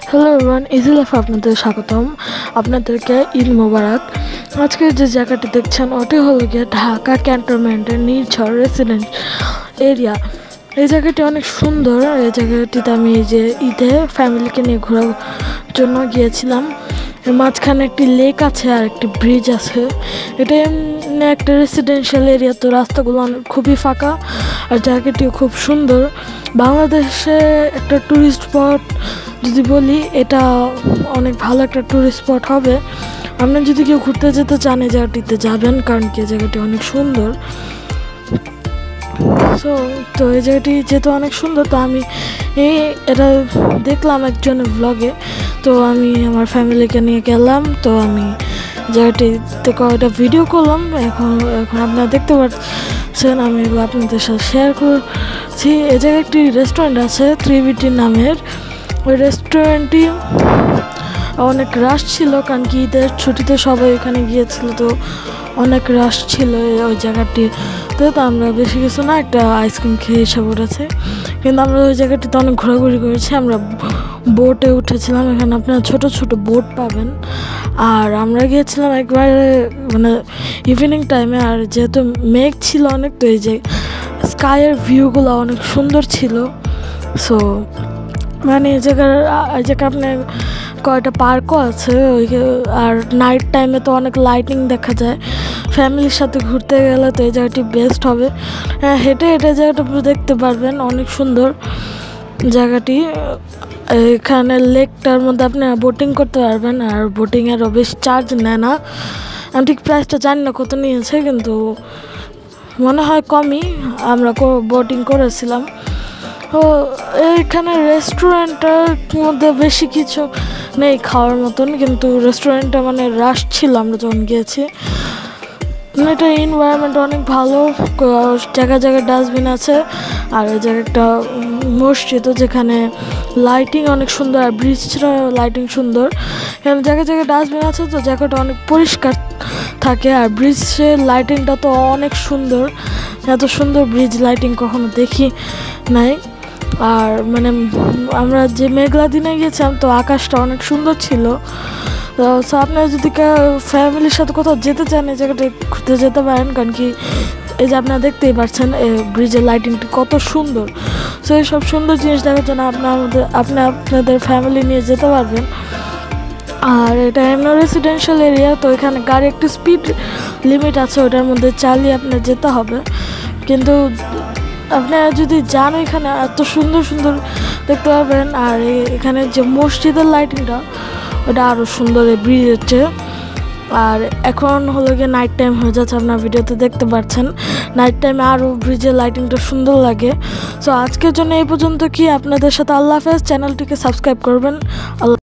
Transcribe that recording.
Hello everyone, easy লাইফে আপনাদের স্বাগতম। আপনাদেরকে ঈদ মোবারক। আজকে যে জায়গাটি দেখছেন ওটি হলো গিয়ে ঢাকা ক্যান্টনমেন্টের নির্ঝর রেসিডেন্ট এরিয়া। এই জায়গাটি অনেক সুন্দর। এই জায়গাটিতে আমি এই যে ঈদে ফ্যামিলিকে নিয়ে ঘোরার জন্য গিয়েছিলাম। এর মাঝখানে একটি লেক আছে আর একটি ব্রিজ আছে। এটা এমনি একটা রেসিডেন্সিয়াল এরিয়া, তো রাস্তাগুলো খুবই ফাঁকা আর জায়গাটিও খুব সুন্দর। বাংলাদেশে একটা ট্যুরিস্ট স্পট যদি বলি, এটা অনেক ভালো একটা ট্যুরিস্ট স্পট হবে। আপনার যদি কেউ ঘুরতে যেতে চান এই জায়গাটিতে যাবেন, কারণ কি জায়গাটি অনেক সুন্দর। তো এই জায়গাটি যেহেতু অনেক সুন্দর, তো আমি এটা দেখলাম একজনের ব্লগে, তো আমি আমার ফ্যামিলিকে নিয়ে গেলাম। তো আমি জায়গাটিতে কয়েকটা ভিডিও করলাম। এখন আপনারা দেখতে পাচ্ছেন, আমি এগুলো আপনাদের সাথে শেয়ার করছি। এই জায়গায় একটি রেস্টুরেন্ট আছে 3BT নামের। ওই রেস্টুরেন্টটি অনেক রাশ ছিল, কারণ কি ঈদের ছুটিতে সবাই ওখানে গিয়েছিল, তো অনেক রাশ ছিল ওই জায়গাটিতে। তো আমরা বেশি কিছু না, একটা আইসক্রিম খেয়ে এসে পড়েছে। কিন্তু আমরা ওই জায়গাটিতে অনেক ঘোরাঘুরি করেছি। আমরা বোটে উঠেছিলাম, এখানে আপনারা ছোট ছোট বোট পাবেন। আর আমরা গিয়েছিলাম একবারে মানে ইভিনিং টাইমে, আর যেহেতু মেঘ ছিল অনেক, তো এই যে স্কাইয়ের ভিউগুলো অনেক সুন্দর ছিল। সো মানে এই জায়গায় আপনার কয়টা পার্কও আছে আর নাইট টাইমে তো অনেক লাইটিং দেখা যায়। ফ্যামিলির সাথে ঘুরতে গেলে তো এই জায়গাটি বেস্ট হবে। হ্যাঁ, হেঁটে জায়গাটা দেখতে পারবেন, অনেক সুন্দর জায়গাটি। এখানে লেকটার মধ্যে আপনারা বোটিং করতে পারবেন, আর বোটিংয়েরও বেশি চার্জ নেয় না। আমি ঠিক প্রাইসটা জানি না কত নিয়েছে, কিন্তু মনে হয় কমই। আমরা বোটিং করেছিলাম। তো এইখানে রেস্টুরেন্টের মধ্যে বেশি কিছু নেই খাওয়ার মতন, কিন্তু রেস্টুরেন্টটা মানে রাশ ছিল আমরা যখন গিয়েছি। এটা এনভায়রনমেন্ট অনেক ভালো, জায়গায় ডাস্টবিন আছে। আর এই জায়গায় একটা মসজিদ, যেখানে লাইটিং অনেক সুন্দর, আর ব্রিজটা লাইটিং সুন্দর। এখানে জায়গায় ডাস্টবিন আছে, তো জায়গাটা অনেক পরিষ্কার থাকে। আর ব্রিজের লাইটিংটা তো অনেক সুন্দর, এত সুন্দর ব্রিজ লাইটিং কখনো দেখি নাই। আর মানে আমরা যে মেঘলা দিনে গেছিলাম, তো আকাশটা অনেক সুন্দর ছিল। তো আপনারা যদি ফ্যামিলির সাথে কোথাও যেতে চান, এই জায়গাটা ঘুরতে যেতে পারেন, কারণ কি এই যে আপনারা দেখতেই পাচ্ছেন ব্রিজের লাইটিংটি কত সুন্দর। সো এই সব সুন্দর জিনিস দেখার জন্য আপনাদের ফ্যামিলি নিয়ে যেতে পারবেন। আর এটা এমনি রেসিডেন্সিয়াল এরিয়া, তো এখানে গাড়ি একটু স্পিড লিমিট আছে, ওটার মধ্যে চালিয়ে আপনার যেতে হবে। কিন্তু আপনারা যদি যান এখানে এত সুন্দর সুন্দর দেখতে পাবেন। আর এখানে যে মসজিদের লাইটিংটা, ওটা আরও সুন্দর এই ব্রিজের চেয়ে। আর এখন হলো গিয়ে নাইট টাইম হয়ে যাচ্ছে, আপনার ভিডিওতে দেখতে পাচ্ছেন নাইট টাইমে আরও ব্রিজের লাইটিংটা সুন্দর লাগে। সো আজকের জন্য এই পর্যন্ত। কি আপনাদের সাথে আল্লাহ হাফেজ। চ্যানেলটিকে সাবস্ক্রাইব করবেন। আল্লাহ।